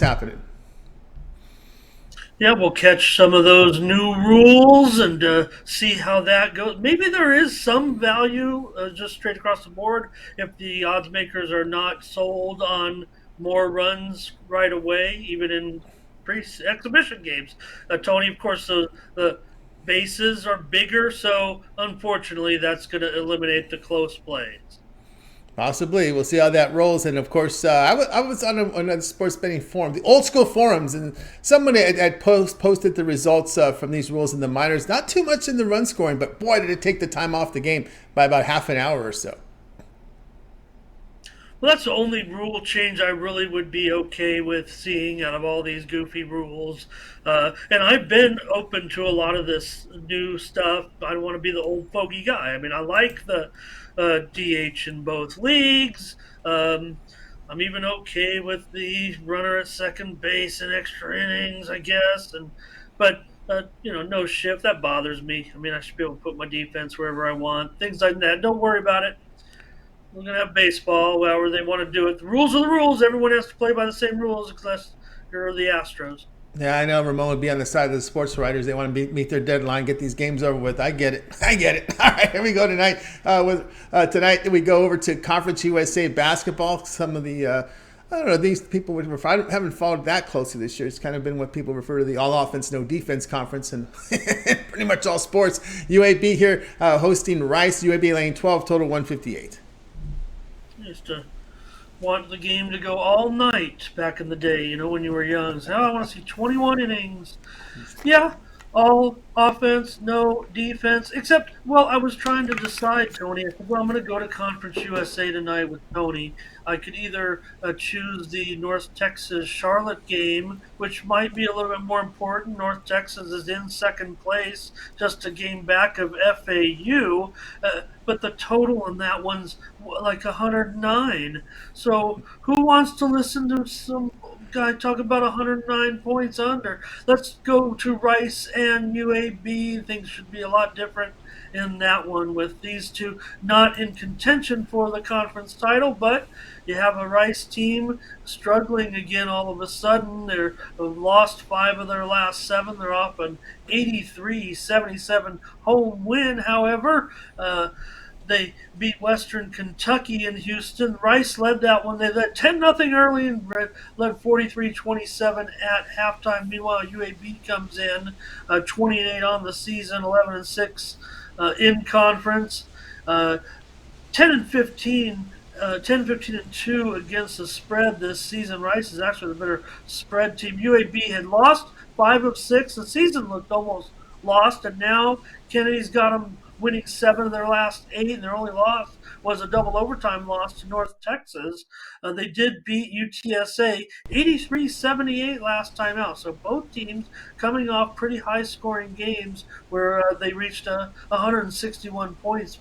happening. Yeah, we'll catch some of those new rules and see how that goes. Maybe there is some value just straight across the board if the odds makers are not sold on more runs right away, even in pre-exhibition games. Tony, of course, the bases are bigger, so unfortunately, that's going to eliminate the close plays. Possibly, we'll see how that rolls. And of course, I was on a sports betting forum, the old school forums, and somebody had posted the results from these rules in the minors. Not too much in the run scoring, but boy, did it take the time off the game by about half an hour or so. Well, that's the only rule change I really would be okay with seeing out of all these goofy rules. And I've been open to a lot of this new stuff. I don't want to be the old fogey guy. I mean, I like the DH in both leagues. Um, I'm even okay with the runner at second base in extra innings, I guess. But no shift that bothers me. I mean, I should be able to put my defense wherever I want. Things like that. Don't worry about it. We're gonna have baseball, however they want to do it. The rules are the rules. Everyone has to play by the same rules, unless you're the Astros. Yeah, I know Ramon would be on the side of the sports writers. They want to meet their deadline, get these games over with. I get it. I get it. All right, here we go tonight. Tonight we go over to Conference USA basketball. Some of the I don't know, these people would refer, I haven't followed that closely this year. It's kind of been what people refer to the all offense, no defense conference, and pretty much all sports. UAB here hosting Rice. UAB laying 12, total 158. Just want the game to go all night back in the day. When you were young. So, I want to see 21 innings. Yeah, all offense, no defense. Except, well, I was trying to decide, Tony. I said, well, I'm going to go to Conference USA tonight with Tony. I could either choose the North Texas Charlotte game, which might be a little bit more important. North Texas is in second place, just a game back of FAU, but the total in that one's like 109. So who wants to listen to some guy talk about 109 points under? Let's go to Rice and UAB. Things should be a lot different in that one with these two not in contention for the conference title, but you have a Rice team struggling again all of a sudden. They've lost five of their last seven. They're off an 83-77 home win, however. They beat Western Kentucky in Houston. Rice led that one. They led 10-0 early and led 43-27 at halftime. Meanwhile, UAB comes in 28 on the season, 11-6 in conference, 10 and 15. 10, 15, and 2 against the spread this season. Rice is actually the better spread team. UAB had lost 5 of 6. The season looked almost lost, and now Kennedy's got them winning 7 of their last 8, and their only loss was a double overtime loss to North Texas. They did beat UTSA 83-78 last time out. So both teams coming off pretty high scoring games where they reached 161 points.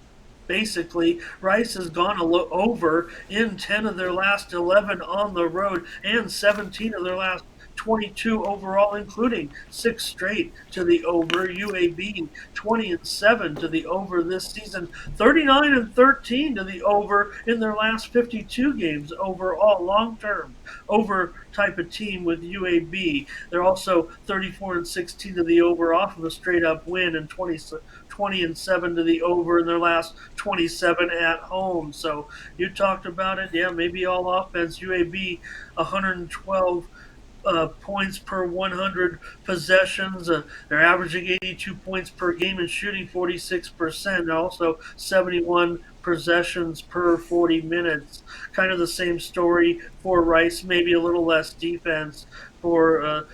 Basically, Rice has gone over in 10 of their last 11 on the road and 17 of their last 22 overall, including 6 straight to the over. UAB 20-7 to the over this season, 39-13 to the over in their last 52 games overall. Long term over type of team with UAB. They're also 34-16 to the over off of a straight up win and 20-7 to the over in their last 27 at home. So you talked about it. Yeah, maybe all offense. UAB 112 points per 100 possessions. They're averaging 82 points per game and shooting 46%. Also 71 possessions per 40 minutes. Kind of the same story for Rice, maybe a little less defense for a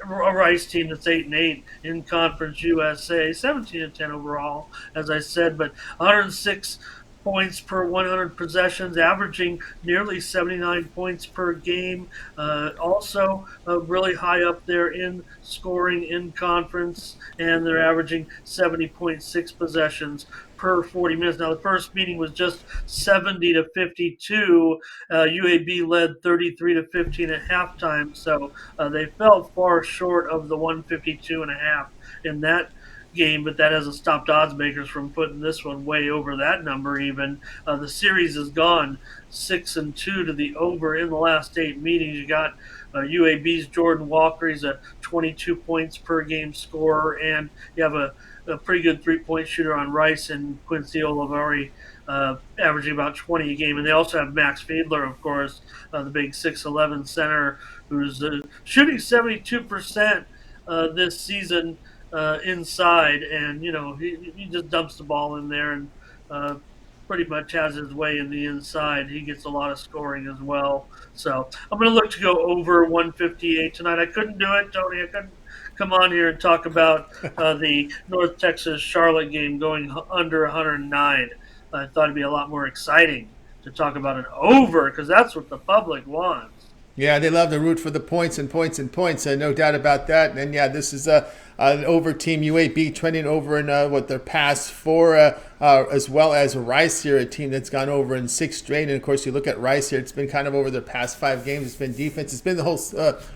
Rice team that's 8-8 in Conference USA, 17-10 overall, as I said, but 106 points per 100 possessions, averaging nearly 79 points per game. Also, really high up there in scoring in conference, and they're averaging 70.6 possessions per 40 minutes. Now, the first meeting was just 70-52. UAB led 33-15 at halftime, so they fell far short of the 152 and a half in that game, but that hasn't stopped odds makers from putting this one way over that number. Even the series has gone 6-2 to the over in the last 8 meetings. You got UAB's Jordan Walker, he's a 22 points per game scorer, and you have a pretty good 3-point shooter on Rice and Quincy Olivari, averaging about 20 a game. And they also have Max Fiedler, of course, the big 6'11 center, who's shooting 72% this season inside. And, he just dumps the ball in there and uh, pretty much has his way in the inside. He gets a lot of scoring as well. So I'm going to look to go over 158 tonight. I couldn't do it, Tony. I couldn't come on here and talk about the North Texas Charlotte game going under 109. I thought it'd be a lot more exciting to talk about an over because that's what the public wants. Yeah, they love to root for the points and points and points, no doubt about that. And yeah, this is an over team UAB trending over in what their past four, as well as Rice here, a team that's gone over in 6 straight. And of course, you look at Rice here; it's been kind of over their past 5 games. It's been defense. It's been the whole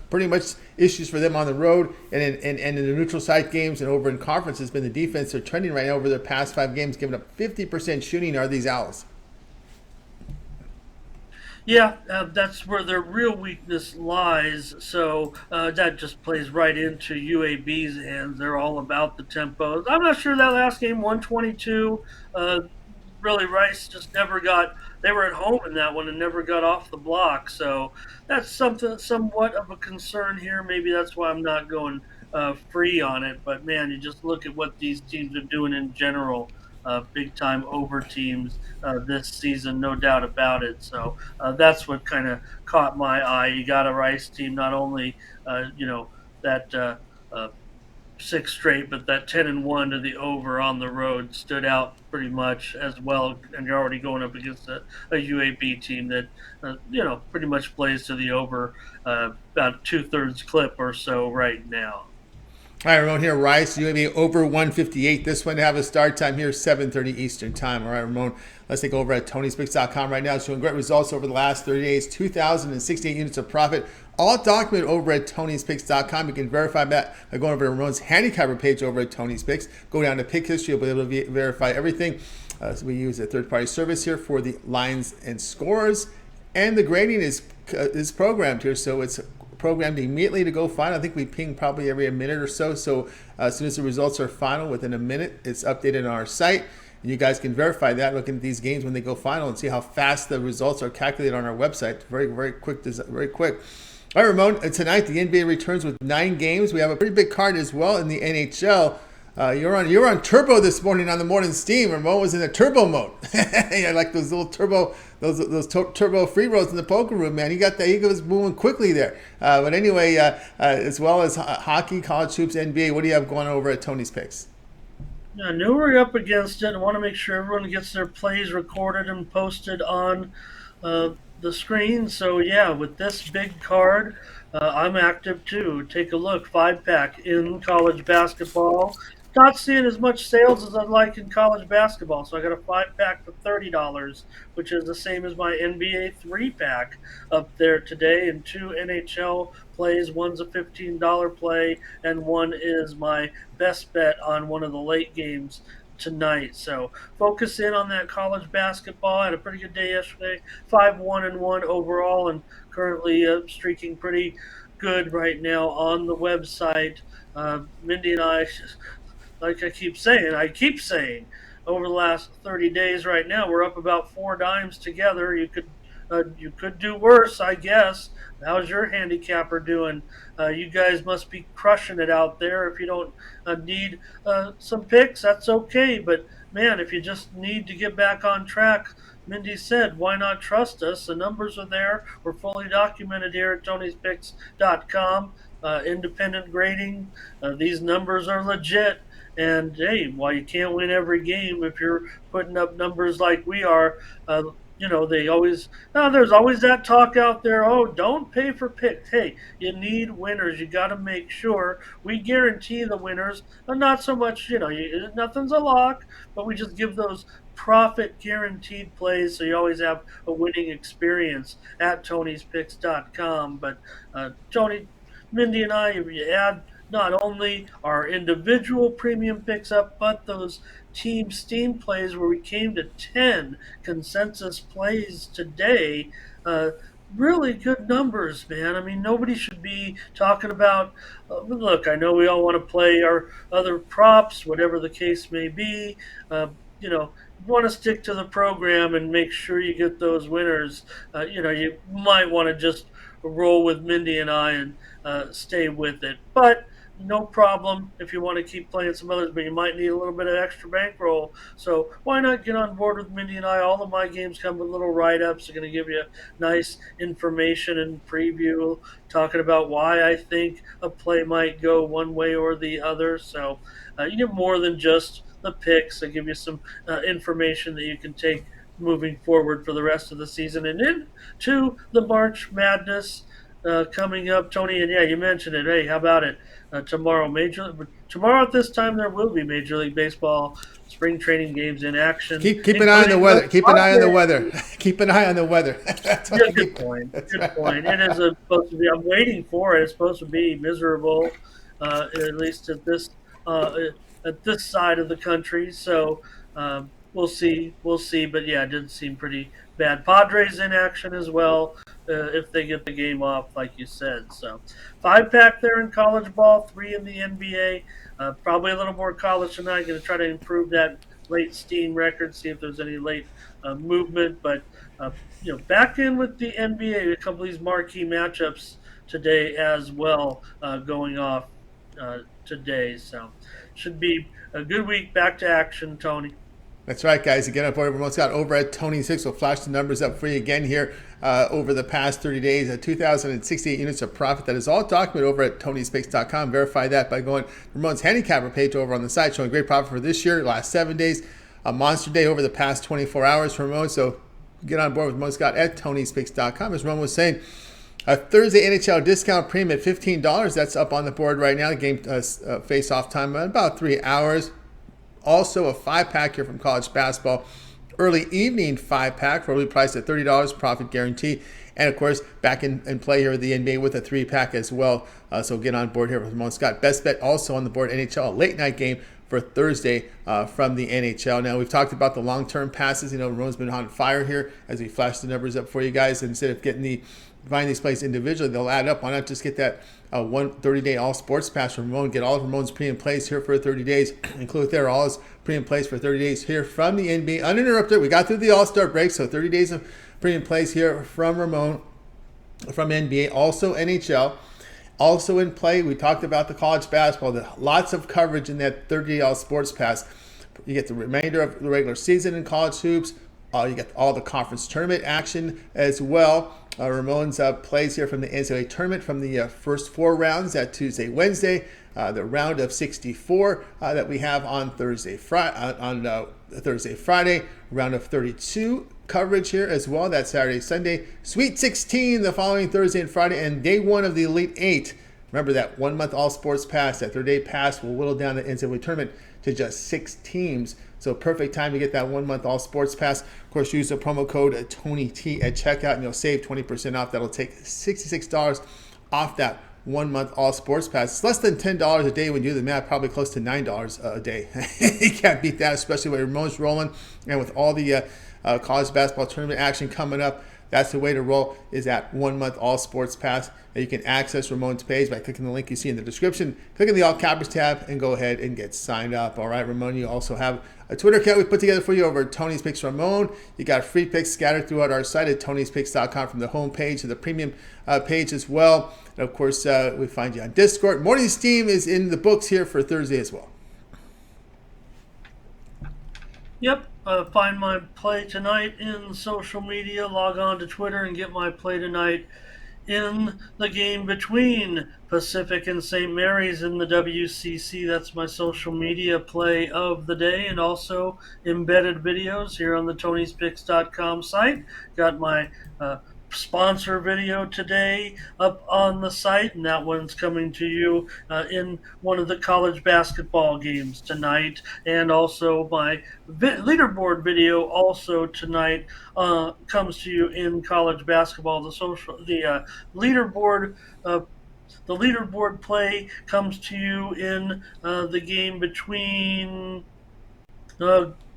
pretty much issues for them on the road and in the neutral site games and over in conference has been the defense. They're trending right now over their past 5 games, giving up 50% shooting. Are these Owls? Yeah, that's where their real weakness lies. So that just plays right into UAB's hands. They're all about the tempo. I'm not sure that last game, 122. Really, Rice just never got. They were at home in that one and never got off the block. So that's something somewhat of a concern here. Maybe that's why I'm not going free on it. But man, you just look at what these teams are doing in general. Big time over teams this season, no doubt about it. So that's what kind of caught my eye. You got a Rice team, not only that 6 straight, but that 10-1 to the over on the road stood out pretty much as well. And you're already going up against a UAB team that pretty much plays to the over about 2/3 clip or so right now. All right, Ramon here. Rice, UAB over 158. This one to have a start time here, 7:30 Eastern time. All right, Ramon, let's take over at TonySpicks.com right now. It's showing great results over the last 30 days, 2,068 units of profit. All documented over at TonySpicks.com. You can verify that by going over to Ramon's handicapper page over at TonySpicks. Go down to pick history. You'll be able to verify everything. So we use a third-party service here for the lines and scores. And the grading is programmed here, so it's programmed immediately to go final. I think we ping probably every minute or so. So as soon as the results are final, within a minute, it's updated on our site. And you guys can verify that, looking at these games when they go final and see how fast the results are calculated on our website. Very, very quick. Very quick. All right, Ramon, tonight the NBA returns with 9 games. We have a pretty big card as well in the NHL. You're on turbo this morning on the morning steam. Ramon was in a turbo mode. Yeah, like those little turbo, those turbo free rolls in the poker room, man. He got that. He was moving quickly there. But anyway, as well as hockey, college hoops, NBA. What do you have going over at Tony's Picks? I knew we are up against it. I want to make sure everyone gets their plays recorded and posted on the screen. So yeah, with this big card, I'm active too. Take a look. 5-pack in college basketball. Not seeing as much sales as I'd like in college basketball, so I got a 5-pack for $30, which is the same as my NBA 3-pack up there today, and 2 NHL plays. One's a $15 play, and one is my best bet on one of the late games tonight. So focus in on that college basketball. I had a pretty good day yesterday, 5-1-1 overall, and currently streaking pretty good right now on the website. Mindy and I, like I keep saying, over the last 30 days right now, we're up about 4 dimes together. You could do worse, I guess. How's your handicapper doing? You guys must be crushing it out there. If you don't need some picks, that's okay. But man, if you just need to get back on track, Mindy said, why not trust us? The numbers are there. We're fully documented here at Tony'sPicks.com. Independent grading. These numbers are legit. And hey, while you can't win every game, if you're putting up numbers like we are, they always, there's always that talk out there. Oh, don't pay for picks. Hey, you need winners. You got to make sure we guarantee the winners. And not so much, nothing's a lock, but we just give those profit guaranteed plays so you always have a winning experience at Tony'sPicks.com. But Tony, Mindy, and I, if you add not only our individual premium picks up, but those team steam plays where we came to 10 consensus plays today. really good numbers, man. I mean, nobody should be talking about. Look, I know we all want to play our other props, whatever the case may be. Uh, you want to stick to the program and make sure you get those winners. You might want to just roll with Mindy and I and stay with it. But no problem if you want to keep playing some others, but you might need a little bit of extra bankroll. So why not get on board with Mindy and I? All of my games come with little write ups. They're going to give you nice information and preview talking about why I think a play might go one way or the other. So you get more than just the picks. They give you some information that you can take moving forward for the rest of the season and into the March Madness coming up, Tony. And yeah, you mentioned it. Hey, how about it? Tomorrow at this time there will be Major League Baseball spring training games in action, Keep an eye on the including the weather. Keep an eye on the weather. Keep an eye on the weather. That's what yeah, I good keep. point. That's Good right. point. It is supposed to be. I'm waiting for it. It's supposed to be miserable, at least uh, at this side of the country. So we'll see. We'll see. But yeah, it did seem pretty bad. Padres in action as well. If they get the game off, like you said. So 5-pack there in college ball, 3 in the NBA. Probably a little more college tonight. Going to try to improve that late steam record. See if there's any late movement, but. Back in with the NBA, a couple of these marquee matchups today as well going off today. So should be a good week. Back to action, Tony. That's right, guys. Again, up over Ramon Scott over at Tony Six. We'll flash the numbers up for you again here over the past 30 days. 2,068 units of profit. That is all documented over at TonySpix.com. Verify that by going to Ramon's handicapper page over on the site, showing great profit for this year, last 7 days. A monster day over the past 24 hours for Ramon. So get on board with Ramon Scott at TonySpix.com. As Ramon was saying, a Thursday NHL discount premium at $15. That's up on the board right now. The game face-off time about 3 hours. Also, a 5-pack here from college basketball. Early evening 5-pack, probably priced at $30, profit guarantee. And of course, back in play here with the NBA with a 3-pack as well. So get on board here with Ramon Scott. Best bet also on the board, NHL, late night game for Thursday from the NHL. Now, we've talked about the long-term passes. Ramon's been on fire here as we flash the numbers up for you guys. Instead of buying these plays individually, they'll add up. Why not just get that one 30-day all sports pass from Ramon? Get all of Ramon's premium plays here for 30 days. Include there all his premium plays for 30 days here from the NBA. Uninterrupted. We got through the All-Star break, so 30 days of premium plays here from Ramon from NBA. Also NHL. Also in play, we talked about the college basketball. Lots of coverage in that 30-day all sports pass. You get the remainder of the regular season in college hoops. You get all the conference tournament action as well. Ramon's plays here from the NCAAB tournament from the first 4 rounds at Tuesday, Wednesday. The round of 64 that we have on Thursday, Friday. Round of 32 coverage here as well. That's Saturday, Sunday. Sweet 16 the following Thursday and Friday, and day 1 of the Elite 8. Remember that 1 month all sports pass, that 30-day pass will whittle down the NCAA tournament to just 6 teams. So perfect time to get that 1 month all sports pass. Of course, use the promo code TonyT at checkout and you'll save 20% off. That'll take $66 off that 1 month all sports pass. It's less than $10 a day when you do the math, probably close to $9 a day. You can't beat that, especially when Ramon's rolling and with all the college basketball tournament action coming up. That's the way to roll, is that 1 month all sports pass. And you can access Ramon's page by clicking the link you see in the description. Click on the All Cappers tab and go ahead and get signed up. All right, Ramon, you also have a Twitter account we put together for you over at Tony's Picks Ramon. You got free picks scattered throughout our site at Tony'sPicks.com from the home page to the premium page as well. And of course, we find you on Discord. Morning Steam is in the books here for Thursday as well. Yep. Find my play tonight in social media. Log on to Twitter and get my play tonight in the game between Pacific and St. Mary's in the WCC. That's my social media play of the day, and also embedded videos here on the Tony'sPicks.com site. Got my sponsor video today up on the site, and that one's coming to you in one of the college basketball games tonight, and also my leaderboard video also tonight comes to you in college basketball. The leaderboard the leaderboard play comes to you in the game between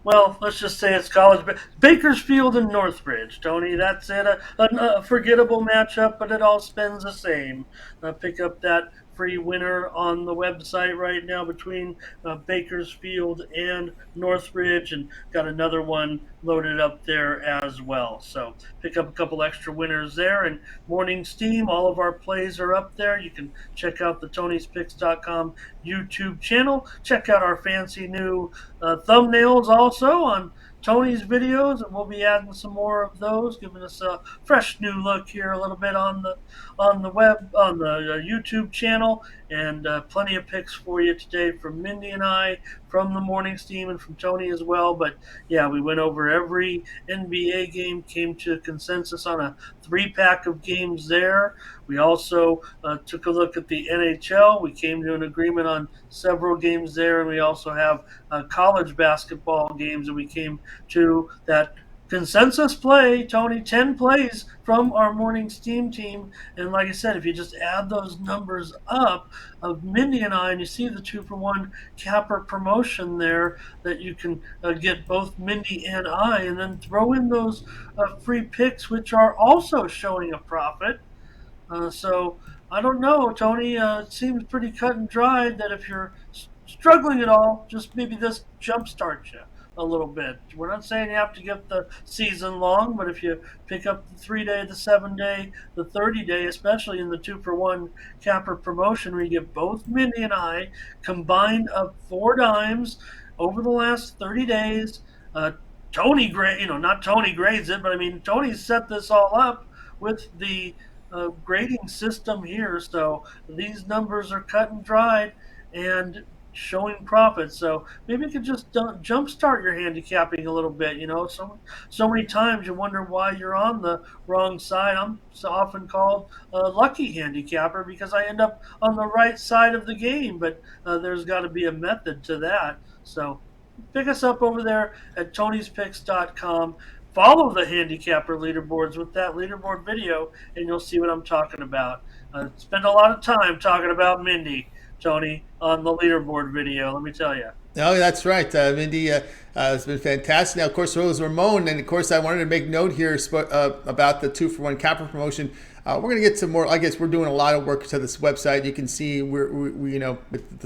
Well, let's just say it's college. Bakersfield and Northridge, Tony. That's it. A forgettable matchup, but it all spins the same. Pick up that free winner on the website right now between Bakersfield and Northridge, and got another one loaded up there as well. So pick up a couple extra winners there. And Morning Steam, all of our plays are up there. You can check out the Tony'sPicks.com YouTube channel. Check out our fancy new thumbnails also on Tony's videos, and we'll be adding some more of those, giving us a fresh new look here a little bit on the web on the YouTube channel, and plenty of picks for you today from Mindy and I, from the Morning Steam, and from Tony as well. But yeah, we went over every NBA game, came to a consensus on a 3-pack of games there. We also took a look at the NHL. We came to an agreement on several games there, and we also have college basketball games that we came to that consensus play, Tony, 10 plays from our Morning Steam team. And like I said, if you just add those numbers up of Mindy and I, and you see the 2-for-1 capper promotion there, that you can get both Mindy and I, and then throw in those free picks, which are also showing a profit. So I don't know, Tony. It seems pretty cut and dried that if you're struggling at all, just maybe this jumpstart you a little bit. We're not saying you have to get the season long, but if you pick up the 3-day, the 7-day, the 30-day, especially in the 2-for-1 capper promotion, where you get both Mindy and I combined up 4 dimes over the last 30 days. Tony not Tony grades it, but I mean Tony set this all up with the grading system here. So these numbers are cut and dried and showing profits. So maybe you could just jumpstart your handicapping a little bit. So many times you wonder why you're on the wrong side. I'm so often called a lucky handicapper because I end up on the right side of the game. But there's got to be a method to that. So pick us up over there at Tony'sPicks.com. Follow the handicapper leaderboards with that leaderboard video, and you'll see what I'm talking about. Spend a lot of time talking about Mindy, Tony, on the leaderboard video, let me tell you. Oh, that's right. Mindy has been fantastic. Now, of course, so was Ramon. And, of course, I wanted to make note here about the 2-for-1 capper promotion. We're going to get some more. I guess we're doing a lot of work to this website. You can see the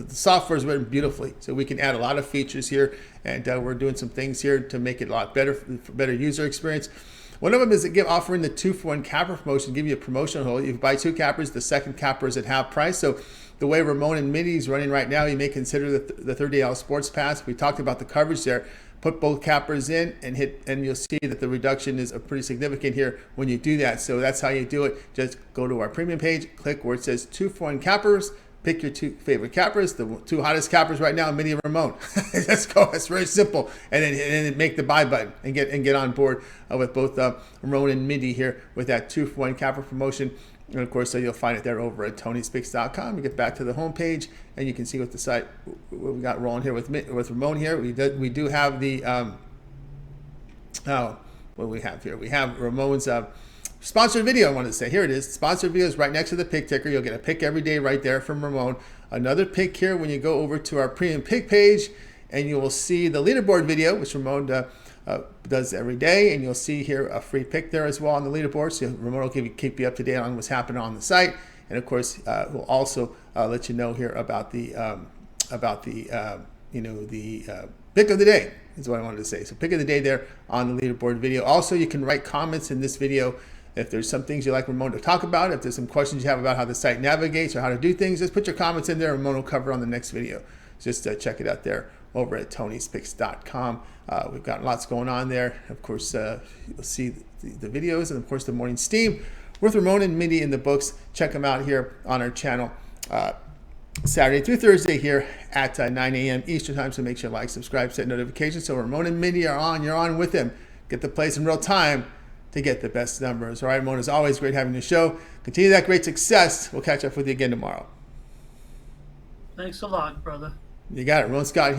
software is written beautifully. So we can add a lot of features here. And we're doing some things here to make it a lot better, for better user experience. One of them is offering the 2-for-1 capper promotion, give you a promotional hold. You buy 2 cappers, the second capper is at half price. So the way Ramon and Mindy is running right now, you may consider the $30 sports pass. We talked about the coverage there. Put both cappers in and you'll see that the reduction is pretty significant here when you do that. So that's how you do it. Just go to our premium page, click where it says 2-for-1 cappers, pick your 2 favorite cappers, the 2 hottest cappers right now, Mindy and Ramon. Let's go. It's very simple. And then make the buy button and get on board with both Ramon and Mindy here with that 2-for-1 capper promotion. And of course, you'll find it there over at Tony'sPicks.com. You get back to the home page, and you can see what the site what we got rolling here with Ramon here. We do have the what do we have here? We have Ramon's sponsored video. I wanted to say here it is. Sponsored video is right next to the pick ticker. You'll get a pick every day right there from Ramon. Another pick here when you go over to our premium pick page, and you will see the leaderboard video, which Ramon does every day, and you'll see here a free pick there as well on the leaderboard. So Ramon will keep you up to date on what's happening on the site, and of course we'll also let you know here about the pick of the day is what I wanted to say. So pick of the day there on the leaderboard video. Also, you can write comments in this video if there's some things you'd like Ramon to talk about. If there's some questions you have about how the site navigates or how to do things, just put your comments in there, and Ramon will cover on the next video. Just check it out there over at Tony'sPicks.com. We've got lots going on there. Of course, you'll see the videos, and of course the Morning Steam with Ramon and Mindy in the books. Check them out here on our channel Saturday through Thursday here at 9 a.m. Eastern time. So make sure to like, subscribe, set notifications. So Ramon and Mindy are on. You're on with them. Get the plays in real time to get the best numbers. All right, Ramon, it's always great having you show. Continue that great success. We'll catch up with you again tomorrow. Thanks a lot, brother. You got it. Ramon Scott here.